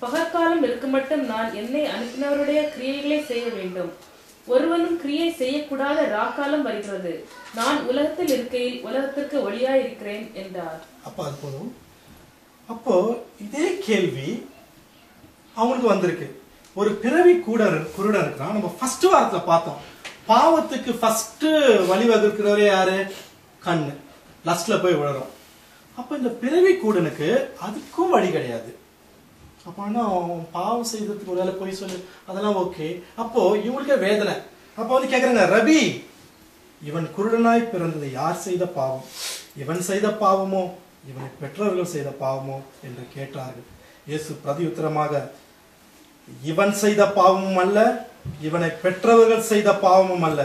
பகற்காலம் இருக்குமட்டும் நான் என்னை அனுப்பினவருடைய கிரியைகளை செய்ய வேண்டும். ஒருவனும் கிரியை செய்யக்கூடாத ராக்காலம் வருகிறது. நான் உலகத்தில் இருக்கையில் உலகத்திற்கு ஒளியாய் இருக்கிறேன் என்றார். அப்போ இதே கேள்வி அவங்களுக்கு வந்திருக்கு. ஒரு பிறவி குருடன் இருக்கிறான். நம்ம ஃபர்ஸ்ட் வாரத்துல பார்த்தோம், பாவத்துக்கு ஃபர்ஸ்ட் வழிவகுக்கிறவரே யாரு? கண்ணு. லஸ்ட்ல போய் விழுறோம். அப்ப இந்த பிறவி கூடனுக்கு அதுக்கும் வழி கிடையாது. அப்ப பாவம் செய்ததுக்கு ஒரு வேலை போய் சொல்லு, அதெல்லாம் ஓகே. அப்போ இவங்களுக்கே வேதனை. அப்ப வந்து கேக்குறாங்க, ரபி, இவன் குருடனாய் பிறந்தது யார் செய்த பாவம்? இவன் செய்த பாவமோ இவனை பெற்றோர்கள் செய்த பாவமோ என்று கேட்டார்கள். இயேசு பிரதியுத்தரமாக, இவன் செய்த பாவமும் அல்ல, இவனை பெற்றவர்கள் செய்த பாவமும் அல்ல,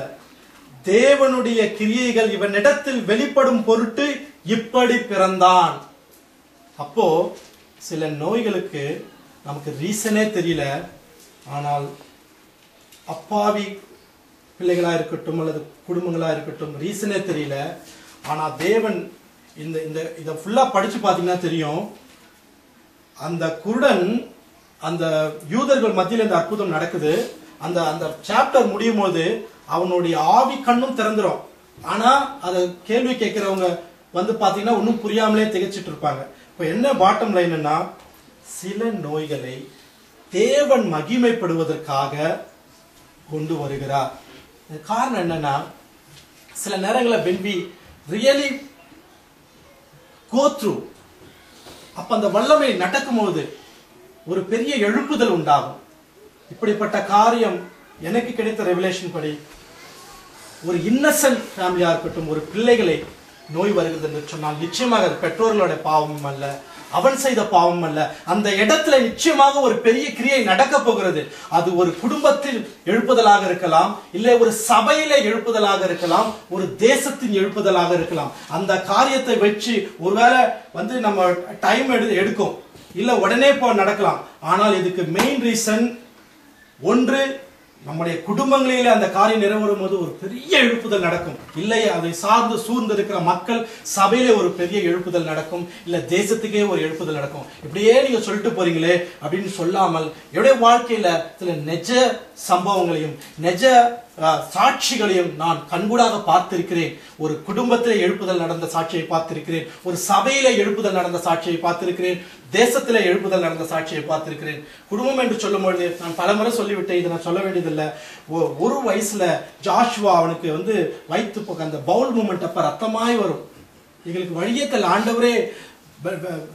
தேவனுடைய கிரியைகள் இவனிடத்தில் வெளிப்படும் பொருட்டு இப்படி பிறந்தான். அப்போ சில நோய்களுக்கு நமக்கு ரீசனே தெரியல. ஆனால் அப்பாவி பிள்ளைகளா இருக்கட்டும் அல்லது குடும்பங்களா இருக்கட்டும், ரீசனே தெரியல. ஆனா தேவன் இத ஃபுல்லா படிச்சு பாத்தீங்கன்னா தெரியும், அந்த குருடன் அந்த யூதர்கள் மத்தியில் இந்த அற்புதம் நடக்குது. அந்த சாப்டர் முடியும் போது அவனுடைய ஆவி கண்ணும் திறந்துரும். ஆனா அதை கேள்வி கேட்கிறவங்க வந்து பாத்தீங்கன்னா ஒன்னும் புரியாமலே திகைச்சிட்டு இருப்பாங்க. இப்ப என்ன பாட்டம் லைன்னா, சில நோய்களை தேவன் மகிமைப்படுவதற்காக கொண்டு வருகிறார். காரணம் என்னன்னா, சில நேரங்களில் when we really go through, அப்ப அந்த வல்லமை நடக்கும் போது ஒரு பெரிய எழுப்புதல் உண்டாகும். இப்படிப்பட்ட காரியம் எனக்கு கிடைத்த ரெவலேஷன் படி, ஒரு இன்னசென்ட் ஃபேமிலியா இருக்கட்டும், ஒரு பிள்ளைகளை நோய் வருகிறது என்று சொன்னால் நிச்சயமாக அது பெற்றோர்களோட பாவமும் அல்ல, அவன் செய்த பாவம் அல்ல. அந்த இடத்துல நிச்சயமாக ஒரு பெரிய கிரியை நடக்க போகிறது. அது ஒரு குடும்பத்தில் எழுப்புதலாக இருக்கலாம், இல்லை ஒரு சபையில எழுப்புதலாக இருக்கலாம், ஒரு தேசத்தின் எழுப்புதலாக இருக்கலாம். அந்த காரியத்தை வச்சு ஒருவேளை வந்து நம்ம டைம் எடுக்கும், இல்ல உடனே நடக்கலாம். ஆனால் இதுக்கு மெயின் ரீசன் ஒன்று, நம்முடைய குடும்பங்களிலே அந்த காரியம் நிறைவேறும் போது ஒரு பெரிய எழுப்புதல் நடக்கும். இல்லை அதை சார்ந்து சூழ்ந்து இருக்கிற மக்கள் சபையிலே ஒரு பெரிய எழுப்புதல் நடக்கும், இல்ல தேசத்துக்கே ஒரு எழுப்புதல் நடக்கும். இப்படியே நீங்க சொல்லிட்டு போறீங்களே அப்படின்னு சொல்லாமல், என்னுடைய வாழ்க்கையில சில நிஜ சம்பவங்களையும் நிஜ சாட்சிகளையும் நான் கண்கூடாக பார்த்திருக்கிறேன். ஒரு குடும்பத்திலே எழுப்புதல் நடந்த சாட்சியை பார்த்திருக்கிறேன், ஒரு சபையிலே எழுப்புதல் நடந்த சாட்சியை பார்த்திருக்கிறேன், தேசத்திலே எழுப்புதல் நடந்த சாட்சியை பார்த்திருக்கிறேன். குடும்பம் என்று சொல்லும் பொழுது நான் பலமுறை சொல்லிவிட்டேன், இதை நான் சொல்ல வேண்டியதில்லை. ஒரு வயசுல ஜாஷுவா அவனுக்கு வந்து வயிற்று போக்க அந்த பவுல் மூமெண்ட் அப்ப ரத்தமாய் வரும். எங்களுக்கு வழியே தெரியல. ஆண்டவரே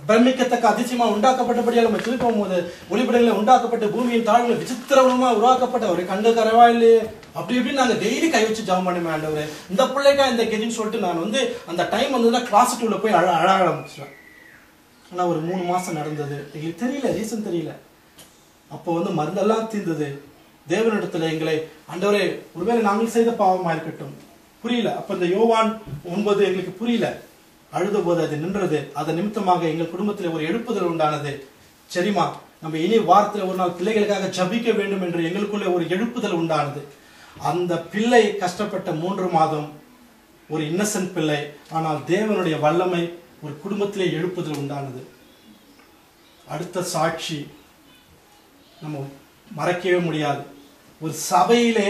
பிரமிக்கத்தக்க அதிசயமா உண்டாக்கப்பட்டபடியால் நம்ம சொல்லி போகும்போது, ஒளிபடங்களை உண்டாக்கப்பட்ட பூமியின் தாழ்வுல விசித்திரமா உருவாக்கப்பட்ட ஒரு கண்கள் கரவா இல்லையே அப்படி இப்படின்னு நாங்க டெய்லி கை வச்சு ஜெபம் பண்ணுமே. ஆண்டவரே இந்த பிள்ளைக்கா இந்த கெதின்னு சொல்லிட்டு நான் வந்து அந்த டைம் வந்து கிளாஸ் டூல போய் அழ ஆரம்பிச்சிட்டேன். ஆனா ஒரு 3 மாசம் நடந்தது, எங்களுக்கு தெரியல, ரீசன் தெரியல. அப்போ வந்து மருந்தெல்லாம் தீர்ந்தது. தேவனிடத்துல எங்களை, ஆண்டவரே ஒருவேளை நாங்கள் செய்த பாவமா இருக்கட்டும், புரியல. அப்ப இந்த யோவான் 9 எங்களுக்கு புரியல. அழுத போது அது நின்றது. அதன் நிமித்தமாக எங்கள் குடும்பத்தில் ஒரு எழுப்புதல் உண்டானது. சரிமா, நம்ம இனி வாரத்தில் ஒரு நாள் பிள்ளைகளுக்காக ஜபிக்க வேண்டும் என்று எங்களுக்குள்ள ஒரு எழுப்புதல் உண்டானது. அந்த பிள்ளை கஷ்டப்பட்ட 3 மாதம் ஒரு இன்னசென்ட் பிள்ளை, ஆனால் தேவனுடைய வல்லமை ஒரு குடும்பத்திலே எழுப்புதல் உண்டானது. அடுத்த சாட்சி நம்ம மறக்கவே முடியாது. ஒரு சபையிலே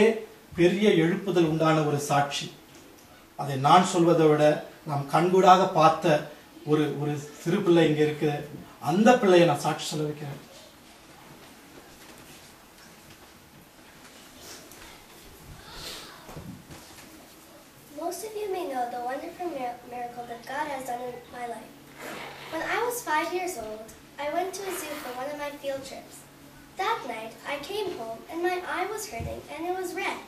பெரிய எழுப்புதல் உண்டான ஒரு சாட்சி. அதை நான் சொல்வதை விட நாம் கண்கூடாக பார்த்த ஒரு சிறு பிள்ளை இங்க இருக்கு. அந்த பிள்ளையை நான் சாட்சி சொல்ல வைக்கிறேன். Most of you may know the wonderful miracle that God has done in my life. When I was 5 years old, I went to a zoo for one of my field trips. That night, I came home and my eye was hurting and it was red.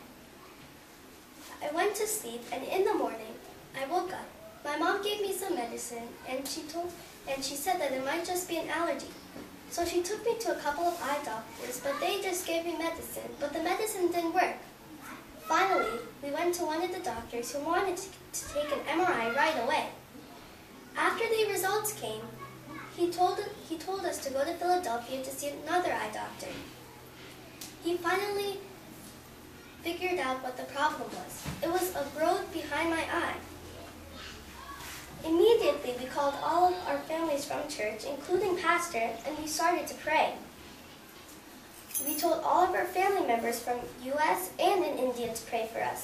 I went to sleep and in the morning, I woke up. My mom gave me some medicine and she said that it might just be an allergy. So she took me to a couple of eye doctors, but they just gave me medicine, but the medicine didn't work. Finally, we went to one of the doctors who wanted to take an MRI right away. After the results came, he told us to go to Philadelphia to see another eye doctor. He finally figured out what the problem was. It was a growth behind my eye. Immediately, we called all of our families from church, including Pastor, and we started to pray. we told all of our family members from US and in India to pray for us.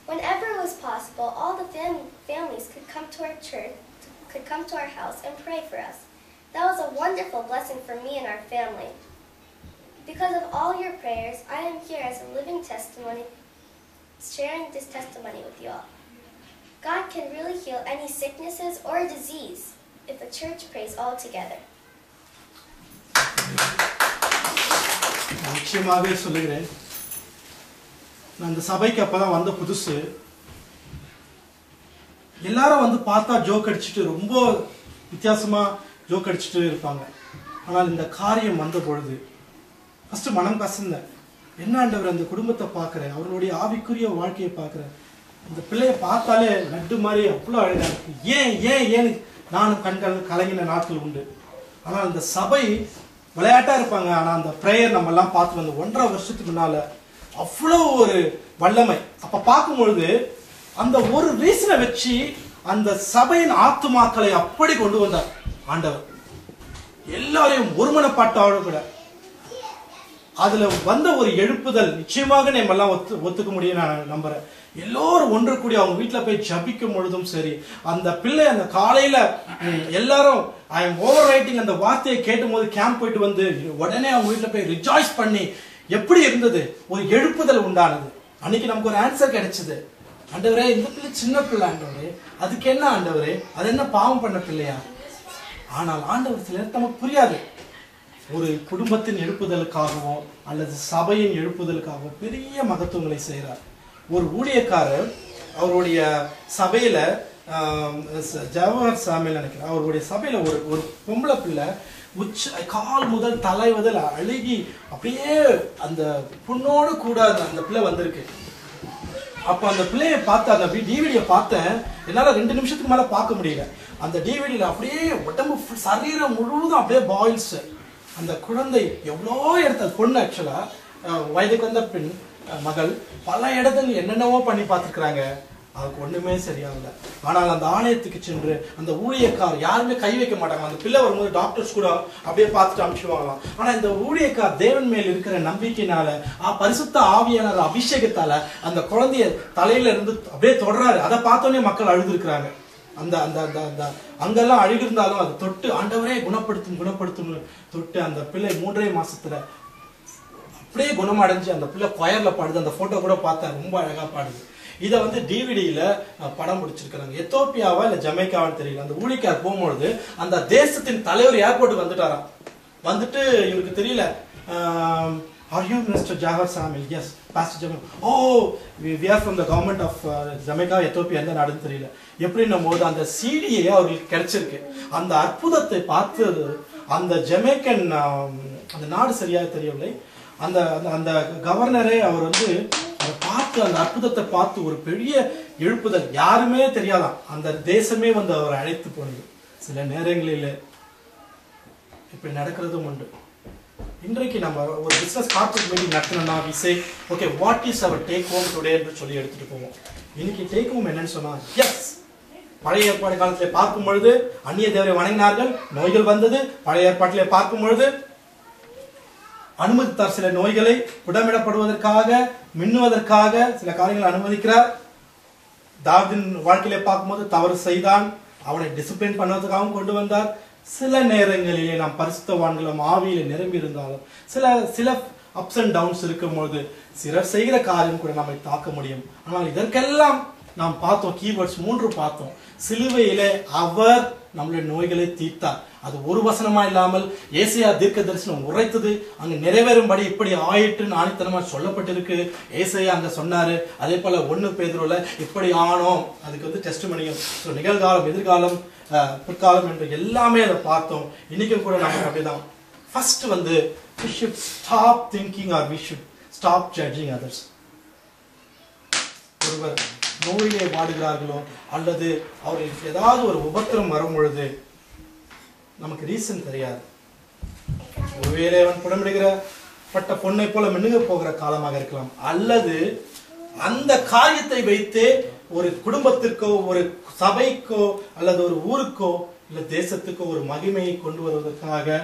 Whenever it was possible, all the families could come to our church, could come to our house and pray for us. That was a wonderful blessing for me and our family. Because of all your prayers, I am here as a living testimony, sharing this testimony with you all. God can really heal any sicknesses or disease if the church prays all together. நிச்சயமாகவே சொல்லுகிறேன், நான் இந்த சபைக்கு அப்பதான் வந்த புதுசு. எல்லாரும் வந்து பார்த்தா ஜோக் அடிச்சுட்டு ரொம்ப வித்தியாசமா ஜோக் அடிச்சுட்டு இருப்பாங்க. ஆனால் இந்த காரியம் வந்த பொழுது ஃபர்ஸ்ட் மனம் கசந்தேன். என்ன ஆண்டவர், அந்த குடும்பத்தை பார்க்குறேன், அவர்களுடைய ஆவிக்குரிய வாழ்க்கையை பார்க்குறேன், இந்த பிள்ளையை பார்த்தாலே நட்டு மாதிரி அவ்வளோ அழகா இருக்கு. ஏன் நானும் கண்கள் கலங்கின நாட்கள் உண்டு. ஆனால் இந்த சபை விளையாட்டா இருப்பாங்க. ஆனால் அந்த ப்ரேயர் நம்ம எல்லாம் பார்த்து வந்து 1.5 வருஷத்துக்கு முன்னால அவ்வளோ ஒரு வல்லமை. அப்ப பார்க்கும் பொழுது அந்த ஒரு ரீசனை வச்சு அந்த சபையின் ஆத்துமாக்களை அப்படி கொண்டு வந்தார் ஆண்டவர். எல்லாரையும் ஒருமனப்பாட்டோட கூட அதுல வந்த ஒரு எழுப்புதல் நிச்சயமாக நம்ம எல்லாம் ஒத்துக்க முடியும் நான் நம்புறேன். எல்லோரும் ஒன்று கூடி அவங்க வீட்டுல போய் ஜபிக்கும் பொழுதும் சரி, அந்த பிள்ளை அந்த காலையில எல்லாரும் ஐ எம் ஓவர் ரைட்டிங் அந்த வார்த்தையை கேட்டும் போது கேம்ப் போயிட்டு வந்து உடனே அவங்க வீட்டுல போய் ரிஜாய்ஸ் பண்ணி எப்படி இருந்தது, ஒரு எழுப்புதல் உண்டானது. அன்னைக்கு நமக்கு ஒரு ஆன்சர் கிடைச்சது. ஆண்டவரே, இந்த பிள்ளை சின்ன பிள்ளை ஆண்டவரே, அதுக்கு என்ன ஆண்டவரே, அது என்ன பாவம் பண்ண பிள்ளையா? ஆனால் ஆண்டவர் சில நமக்கு புரியாது. ஒரு குடும்பத்தின் எழுப்புதலுக்காகவும் அல்லது சபையின் எழுப்புதலுக்காகவும் பெரிய மகத்துவங்களை செய்கிறார். ஒரு ஊழியக்காரர் அவருடைய சபையில ஜவஹர் சாமியில் நினைக்கிறேன், அவருடைய சபையில ஒரு பொம்பளை பிள்ளை கால் முதல் தலை முதல் அழுகி அப்படியே அந்த புண்ணோடு கூட அந்த பிள்ளை வந்திருக்கு. அப்ப அந்த பிள்ளையை பார்த்து அந்த டிவிடியை பார்த்தேன். என்னால 2 நிமிஷத்துக்கு மேல பார்க்க முடியல. அந்த டிவிடியில அப்படியே உடம்பு சரீரம் முழுவதும் அப்படியே பாயில்ஸ். அந்த குழந்தை எவ்வளோ இடத்த பொண்ணு ஆக்சுவலா வயதுக்கு வந்த பெண் மகள் பல இடத்துல என்னென்னவோ பண்ணி பார்த்துருக்குறாங்க. அதுக்கு ஒண்ணுமே சரியாகல. ஆனால் அந்த ஆலயத்துக்கு சென்று அந்த ஊழியக்கார் யாருமே கை வைக்க மாட்டாங்க. அந்த பிள்ளை வரும்போது டாக்டர்ஸ் கூட அப்படியே பார்த்துட்டு அனுப்பிச்சுவாங்களாம். ஆனா இந்த ஊழியக்கார் தேவன் மேல் இருக்கிற நம்பிக்கையினால பரிசுத்த ஆவியானவர் அபிஷேகத்தால அந்த குழந்தைய தலையில இருந்து அப்படியே தொடராரு. அதை பார்த்தோன்னே மக்கள் அழுதுருக்குறாங்க. அந்த அந்த அந்த அந்த அங்கெல்லாம் அழுகிருந்தாலும் அதை தொட்டு ஆண்டவரே குணப்படுத்தும் தொட்டு அந்த பிள்ளை 3.5 மாசத்துல அப்படியே குணமடைஞ்சு அந்த பிள்ளை கொயர்ல பாடுது. அந்த போட்டோ கூட பார்த்தேன், ரொம்ப அழகா பாடுது. இதை வந்து டிவிடியில படம் பிடிச்சிருக்கிறாங்க. எத்தோப்பியாவா இல்ல ஜமைக்காவான்னு தெரியல. அந்த ஊழியக்கார் போகும்பொழுது அந்த தேசத்தின் தலைவர் ஏர்போர்ட்டுக்கு வந்துட்டாராம். வந்துட்டு இவருக்கு தெரியல, are you Mr. Jawahar Samil? Yes, Pastor Jamil. Oh, we are from the government of Jamaica, Ethiopia. எந்த நாடுன்னு தெரியல. எப்படின்னும் போது அந்த சிடியே அவருக்கு கிடைச்சிருக்கு. அந்த அற்புதத்தை பார்த்து அந்த ஜமைக்கன், அந்த நாடு சரியாக தெரியவில்லை, அந்த அந்த கவர்னரே அவர் வந்து அதை பார்த்து அந்த அற்புதத்தை பார்த்து ஒரு பெரிய எழுப்புதல். யாருமே தெரியாதான், அந்த தேசமே வந்து அவரை அழைத்து போனது. சில நேரங்களில் இப்படி நடக்கிறதும் உண்டு. இன்றைக்கு நம்ம ஒரு பிசினஸ் கார்ப்பரேட் மீட்டிங் நடத்தணும்னா we say okay, what is our take home today என்று சொல்லி எடுத்துட்டு போவோம். இன்னைக்கு டேக் ஹோம் என்னன்னு சொன்னா, எஸ், பழைய ஏற்பாடு காலத்திலே பார்க்கும் பொழுது அந்நிய தேவரை வணங்கினார்கள், நோய்கள் வந்தது. பழைய ஏற்பாட்டிலே பார்க்கும் பொழுது அனுமதித்தார் சில நோய்களை புடமிடப்படுவதற்காக, மின்னுவதற்காக சில காரியங்களை அனுமதிக்கிறார். தாவீதின் வாழ்க்கையிலே பார்க்கும்போது தவறு செய்தான், அவனை டிசிப்ளின் பண்ணுவதற்காகவும் கொண்டு வந்தார். சில நேரங்களிலே நாம் பரிசுத்தவான்களும் ஆவியில நிரம்பி இருந்தாலும் சில அப்ஸ் அண்ட் டவுன்ஸ் இருக்கும்போது சிலர் செய்கிற காரியம் கூட நம்மை தாக்க முடியும். ஆனால் இதற்கெல்லாம் நாம் பார்த்தோம், கீவேர்ட்ஸ் 3 பார்த்தோம். சிலுவையிலே அவர் நம்மளுடைய நோய்களை தீர்த்தார். அது ஒரு வசனமா இல்லாமல் ஏசாயா தீர்க்க தரிசனம் உரைத்தது அங்க நிறைவேறும்படி இப்படி ஆயிட்டுன்னு ஆணித்தனமா சொல்லப்பட்டிருக்கு. ஏசாயா அங்க சொன்னாரு. அதே போல 1 பேதுருல இப்படி ஆனோம். அதுக்கு வந்து டெஸ்டிமனியும் நிகழ்காலம், எதிர்காலம், பிற்காலம் என்று எல்லாமே அதை பார்த்தோம். இன்னைக்கும் கூட நமக்கு அப்படிதான். ஃபர்ஸ்ட் வந்து we should stop thinking or we should stop judging others. ஒருவர் நோயிலே வாடுகிறார்களோ அல்லது அவர்களுக்கு ஏதாவது ஒரு உபத்திரம் வரும் பொழுது நமக்கு ரீசன் தெரியாது. ஒருவேளை அவன் புடமிடுகிற பட்ட பொண்ணை போல மின்னுக போகிற காலமாக இருக்கலாம், அல்லது அந்த காரியத்தை வைத்தே ஒரு குடும்பத்திற்கோ ஒரு சபைக்கோ அல்லது ஒரு ஊருக்கோ இல்ல தேசத்துக்கோ ஒரு மகிமையை கொண்டு வருவதற்காக